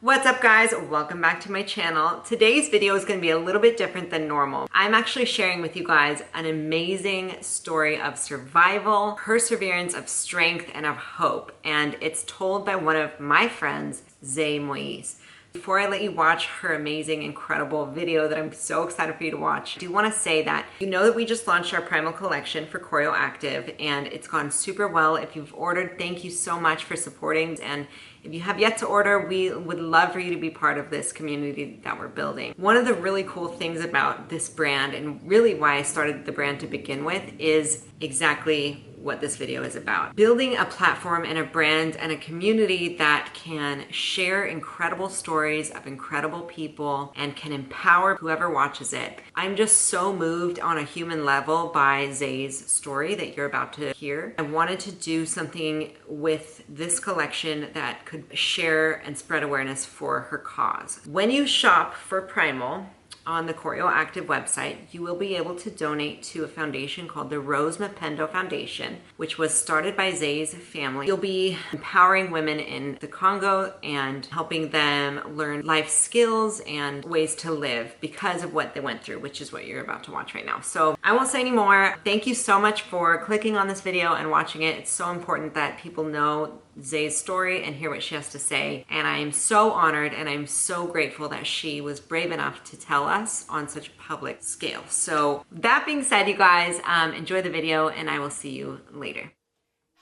What's up guys? Welcome back to my channel. Today's video is going to be a little bit different than normal. I'm actually sharing with you guys an amazing story of survival, perseverance, of strength, and of hope. And it's told by one of my friends, ZEYI. Before I let you watch her amazing, incredible video that I'm so excited for you to watch, I do want to say that you know that we just launched our Primal collection for Corio Active and it's gone super well. If you've ordered, thank you so much for supporting. And if you have yet to order, we would love for you to be part of this community that we're building. One of the really cool things about this brand, and really why I started the brand to begin with, is exactly what this video is about. Building a platform and a brand and a community that can share incredible stories of incredible people and can empower whoever watches it. I'm just so moved on a human level by ZEYI's story that you're about to hear. I wanted to do something with this collection that could share and spread awareness for her cause. When you shop for Primal on the Corio Active website, you will be able to donate to a foundation called the MAPENDO Foundation, which was started by ZEYI's family. You'll be empowering women in the Congo and helping them learn life skills and ways to live because of what they went through, which is what you're about to watch right now. So I won't say any more. Thank you so much for clicking on this video and watching it. It's so important that people know ZEYI's story and hear what she has to say. And I am so honored and I'm so grateful that she was brave enough to tell us on such a public scale. So that being said, you guys, enjoy the video and I will see you later.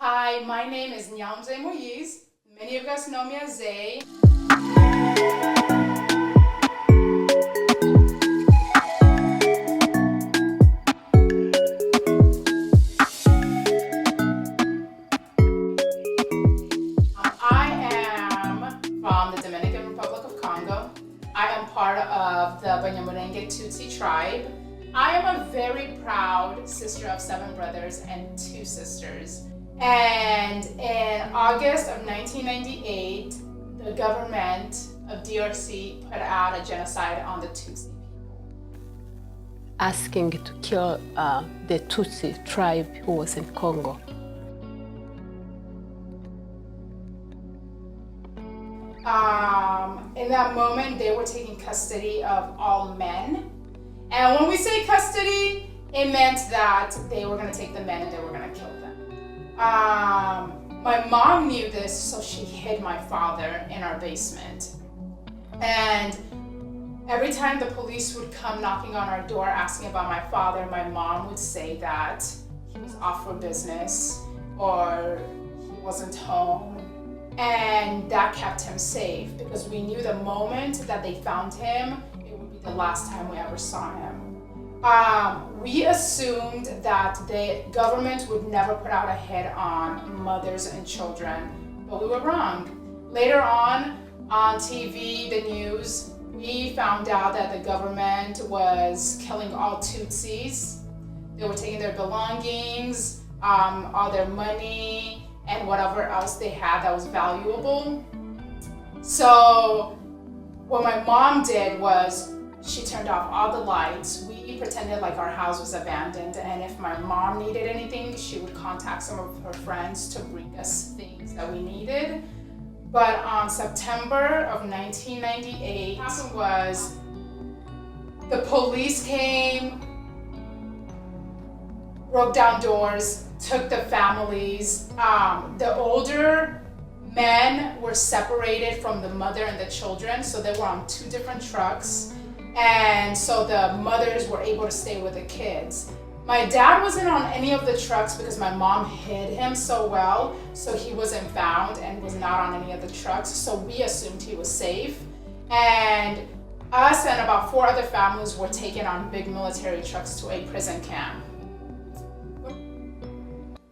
Hi, my name is Moise. Many of you guys know me as ZEYI. Part of the Banyamulenge Tutsi tribe. I am a very proud sister of 7 brothers and 2 sisters. And in August of 1998, the government of DRC put out a genocide on the Tutsi people. Asking to kill the Tutsi tribe who was in Congo. In that moment, they were taking custody of all men. And when we say custody, it meant that they were going to take the men and they were going to kill them. My mom knew this, so she hid my father in our basement. And every time the police would come knocking on our door asking about my father, my mom would say that he was off for business or he wasn't home. And that kept him safe because we knew the moment that they found him, it would be the last time we ever saw him. We assumed that the government would never put out a hit on mothers and children, but we were wrong. Later on TV, the news, we found out that the government was killing all Tutsis. They were taking their belongings, all their money, and whatever else they had that was valuable. So what my mom did was she turned off all the lights. We pretended like our house was abandoned, and if my mom needed anything, she would contact some of her friends to bring us things that we needed. But on September of 1998, what happened was the police came, broke down doors, took the families. The older men were separated from the mother and the children, so they were on 2 different trucks. And so the mothers were able to stay with the kids. My dad wasn't on any of the trucks because my mom hid him so well, so he wasn't found and was not on any of the trucks. So we assumed he was safe. And us and about 4 other families were taken on big military trucks to a prison camp.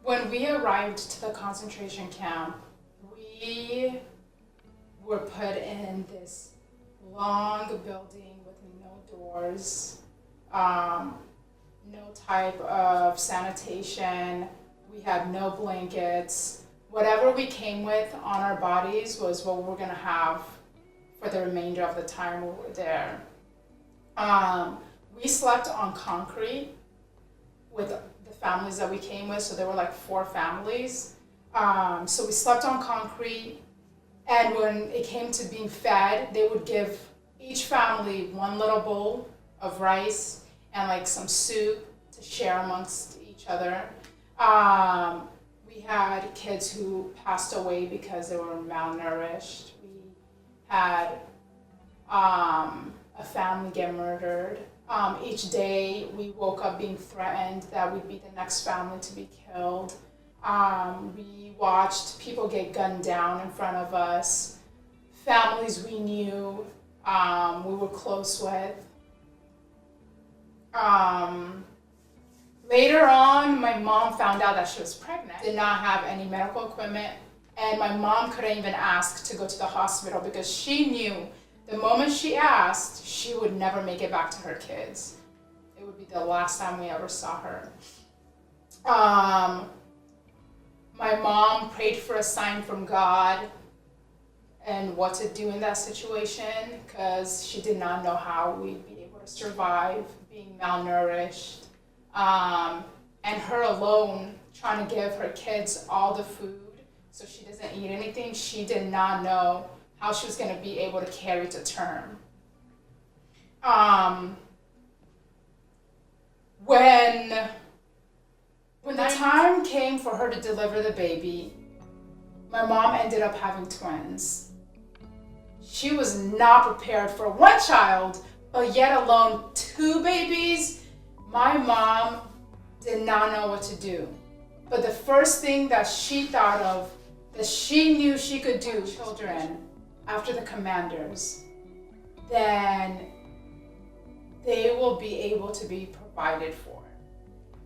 When we arrived to the concentration camp, we were put in this long building with no doors, no type of sanitation. We had no blankets. Whatever we came with on our bodies was what we were gonna have for the remainder of the time we were there. We slept on concrete with the families that we came with, so there were like 4 families. So we slept on concrete. And when it came to being fed, they would give each family one little bowl of rice and like some soup to share amongst each other. We had kids who passed away because they were malnourished. We had a family get murdered. Each day we woke up being threatened that we'd be the next family to be killed. We watched people get gunned down in front of us. Families we knew, we were close with. Later on, my mom found out that she was pregnant, did not have any medical equipment, and my mom couldn't even ask to go to the hospital because she knew the moment she asked, she would never make it back to her kids. It would be the last time we ever saw her. My mom prayed for a sign from God and what to do in that situation because she did not know how we'd be able to survive being malnourished. And her alone trying to give her kids all the food so she doesn't eat anything, she did not know how she was going to be able to carry to term. When the time came for her to deliver the baby, my mom ended up having twins. She was not prepared for one child, but yet alone 2 babies. My mom did not know what to do. But the first thing that she thought of, that she knew she could do, children after the commanders, then they will be able to be provided for.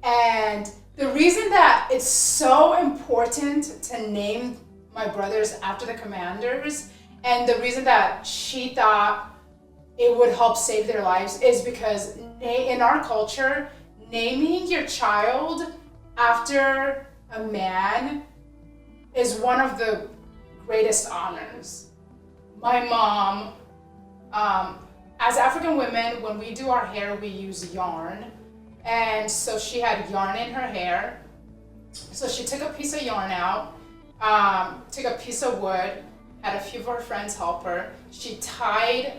And the reason that it's so important to name my brothers after the commanders, and the reason that she thought it would help save their lives, is because in our culture, naming your child after a man is one of the greatest honors. My mom, as African women, when we do our hair, we use yarn. And so she had yarn in her hair. So she took a piece of yarn out, took a piece of wood, had a few of her friends help her. She tied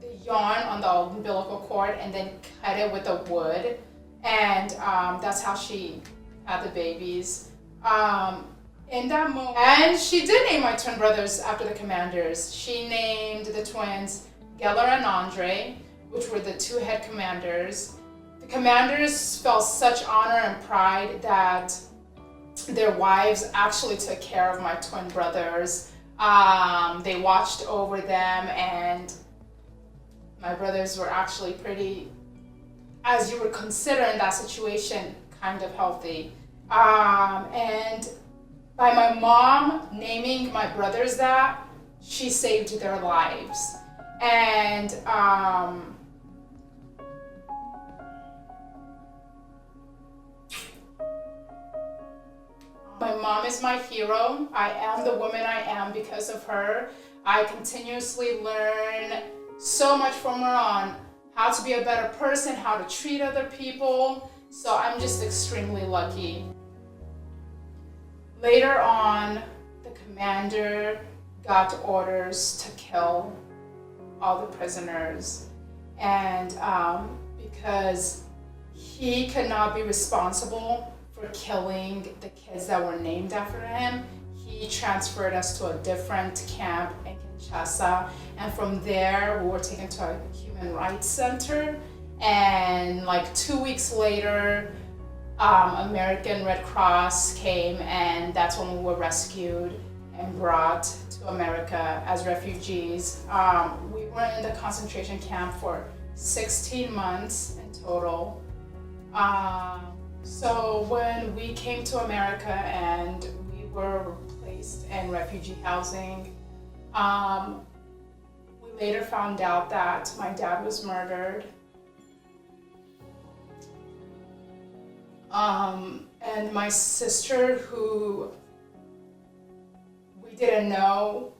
the yarn on the umbilical cord and then cut it with the wood. And that's how she had the babies. In that moment, and she did name my twin brothers after the commanders. She named the twins Geller and Andre, which were the 2 head commanders. The commanders felt such honor and pride that their wives actually took care of my twin brothers. They watched over them, and my brothers were actually pretty, as you would consider in that situation, kind of healthy. And by my mom naming my brothers that, she saved their lives. And my mom is my hero. I am the woman I am because of her. I continuously learn so much from her on how to be a better person, how to treat other people. So I'm just extremely lucky. Later on, the commander got orders to kill all the prisoners. And because he could not be responsible for killing the kids that were named after him, he transferred us to a different camp in Kinshasa. And from there, we were taken to a human rights center. And like 2 weeks later, American Red Cross came, and that's when we were rescued and brought to America as refugees. We were in the concentration camp for 16 months in total. So when we came to America and we were placed in refugee housing, we later found out that my dad was murdered. And my sister, who we didn't know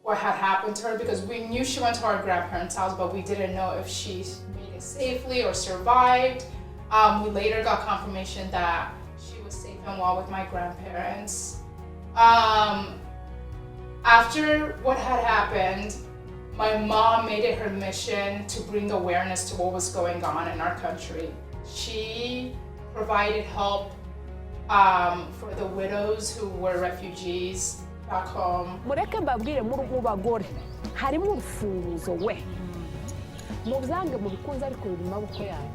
what had happened to her, because we knew she went to our grandparents' house, but we didn't know if she made it safely or survived. We later got confirmation that she was safe and well with my grandparents. After what had happened, my mom made it her mission to bring awareness to what was going on in our country. She provided help for the widows who were refugees back home. mureke mbabwire mu bagore harimo urufunguzo we mubyange mubikunze ariko biri mu maboko yanyu.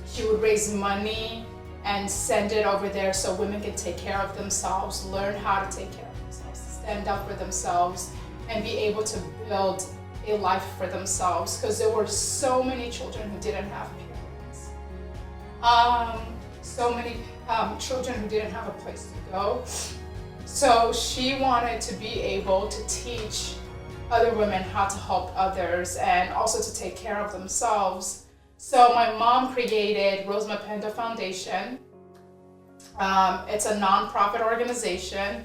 She would raise money and send it over there so women could take care of themselves, learn how to take care of themselves, stand up for themselves, and be able to build a life for themselves, because there were so many children who didn't have parents. So many children who didn't have a place to go. So she wanted to be able to teach other women how to help others and also to take care of themselves. So my mom created MAPENDO Foundation. It's a nonprofit organization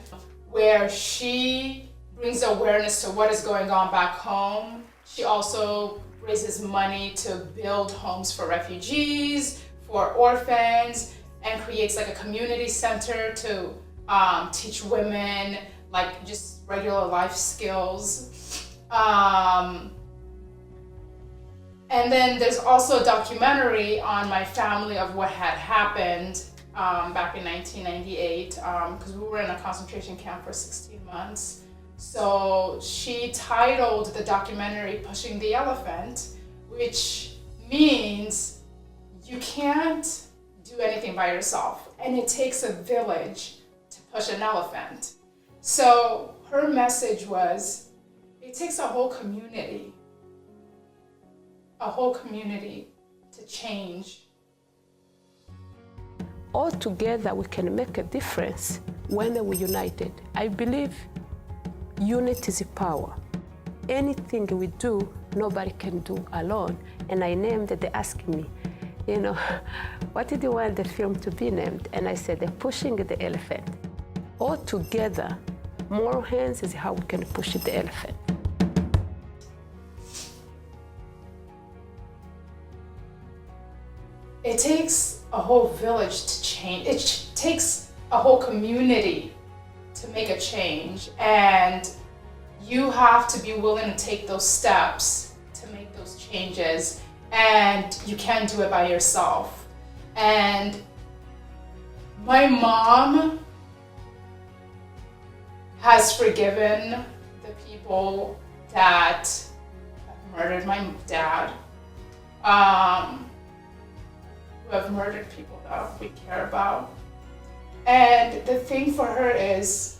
where she brings awareness to what is going on back home. She also raises money to build homes for refugees, for orphans, and creates like a community center to teach women like just regular life skills. And then there's also a documentary on my family of what had happened back in 1998, because we were in a concentration camp for 16 months. So she titled the documentary Pushing the Elephant, which means you can't do anything by yourself, and it takes a village to push an elephant. So her message was, it takes a whole community to change. All together we can make a difference when we're united. I believe unity is power. Anything we do, nobody can do alone. And I named it, they asked me, you know, what did you want the film to be named? And I said, they're pushing the elephant. All together, more hands is how we can push the elephant. It takes a whole village to change. It takes a whole community to make a change. And you have to be willing to take those steps to make those changes. And you can't do it by yourself. And my mom has forgiven the people that murdered my dad, who have murdered people that we care about. And the thing for her is,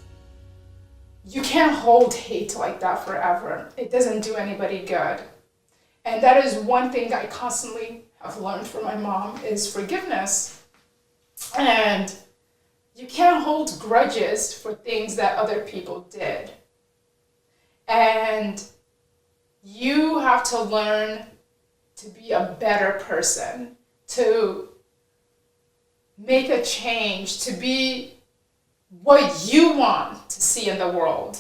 you can't hold hate like that forever. It doesn't do anybody good. And that is one thing I constantly have learned from my mom is forgiveness. And you can't hold grudges for things that other people did. And you have to learn to be a better person, to make a change, to be what you want to see in the world.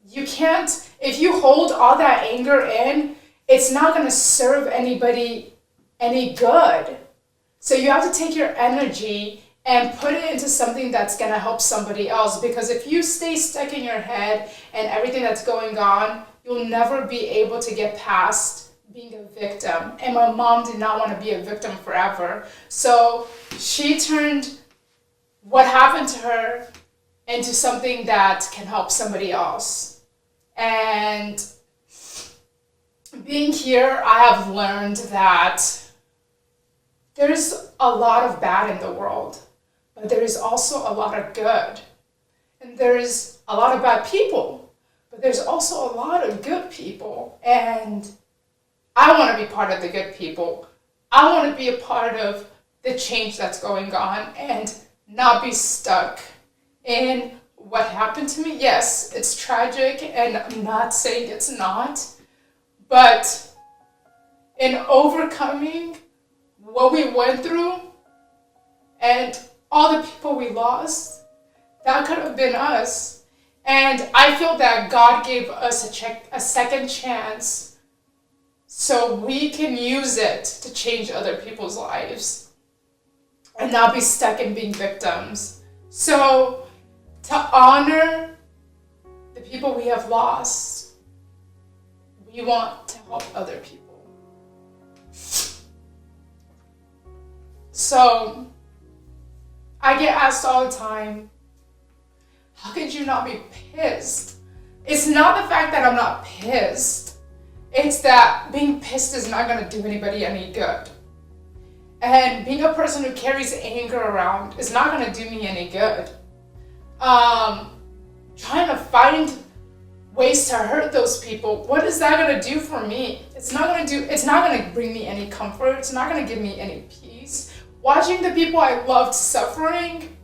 You can't, if you hold all that anger in, it's not going to serve anybody any good. So you have to take your energy and put it into something that's going to help somebody else. Because if you stay stuck in your head and everything that's going on, you'll never be able to get past being a victim. And my mom did not want to be a victim forever. So she turned what happened to her into something that can help somebody else. And being here, I have learned that there's a lot of bad in the world, but there is also a lot of good. And there's a lot of bad people, but there's also a lot of good people. And I want to be part of the good people. I want to be a part of the change that's going on and not be stuck in what happened to me. Yes, it's tragic, and I'm not saying it's not. But in overcoming what we went through and all the people we lost, that could have been us. And I feel that God gave us a second chance so we can use it to change other people's lives and not be stuck in being victims. So to honor the people we have lost, we want to help other people. So I get asked all the time, how could you not be pissed? It's not the fact that I'm not pissed. It's that being pissed is not going to do anybody any good. And being a person who carries anger around is not going to do me any good. Trying to find ways to hurt those people, what is that going to do for me? It's not going to bring me any comfort. It's not going to give me any peace. Watching the people I loved suffering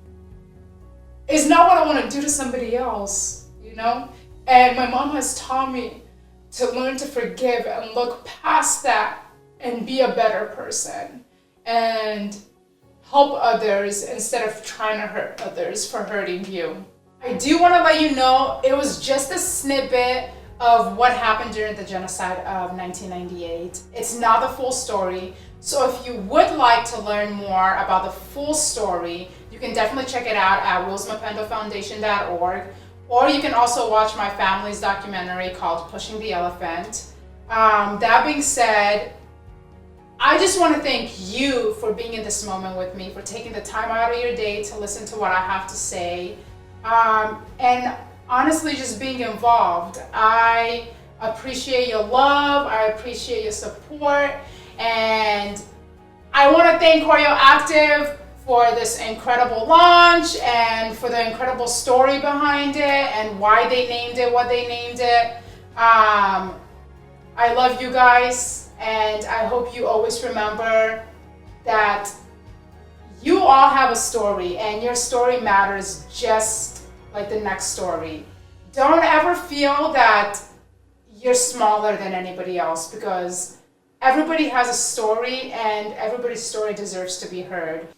is not what I want to do to somebody else, you know? And my mom has taught me to learn to forgive and look past that and be a better person and help others instead of trying to hurt others for hurting you. I do want to let you know it was just a snippet of what happened during the genocide of 1998. It's not the full story. So if you would like to learn more about the full story, you can definitely check it out at rosemapendlefoundation.org. Or you can also watch my family's documentary called Pushing the Elephant. That being said, I just want to thank you for being in this moment with me, for taking the time out of your day to listen to what I have to say. And honestly, just being involved. I appreciate your love, I appreciate your support, and I want to thank Corio Active for this incredible launch and for the incredible story behind it and why they named it what they named it. I love you guys, and I hope you always remember that you all have a story and your story matters just like the next story. Don't ever feel that you're smaller than anybody else, because everybody has a story and everybody's story deserves to be heard.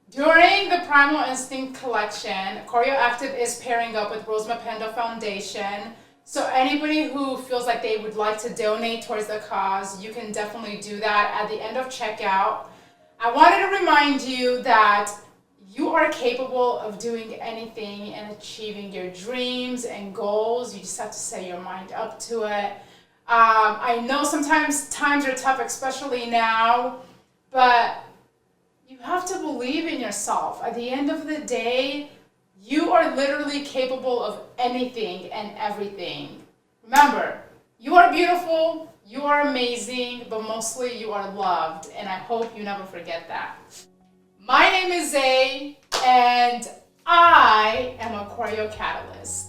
During the Primal Instinct collection, Corio Active is pairing up with Rose Mapendo Foundation. So anybody who feels like they would like to donate towards the cause, you can definitely do that at the end of checkout. I wanted to remind you that you are capable of doing anything and achieving your dreams and goals. You just have to set your mind up to it. I know sometimes times are tough, especially now, but you have to believe in yourself. At the end of the day, you are literally capable of anything and everything. Remember, you are beautiful, you are amazing, but mostly you are loved, and I hope you never forget that. My name is ZEYI, and I am a Corio Catalyst.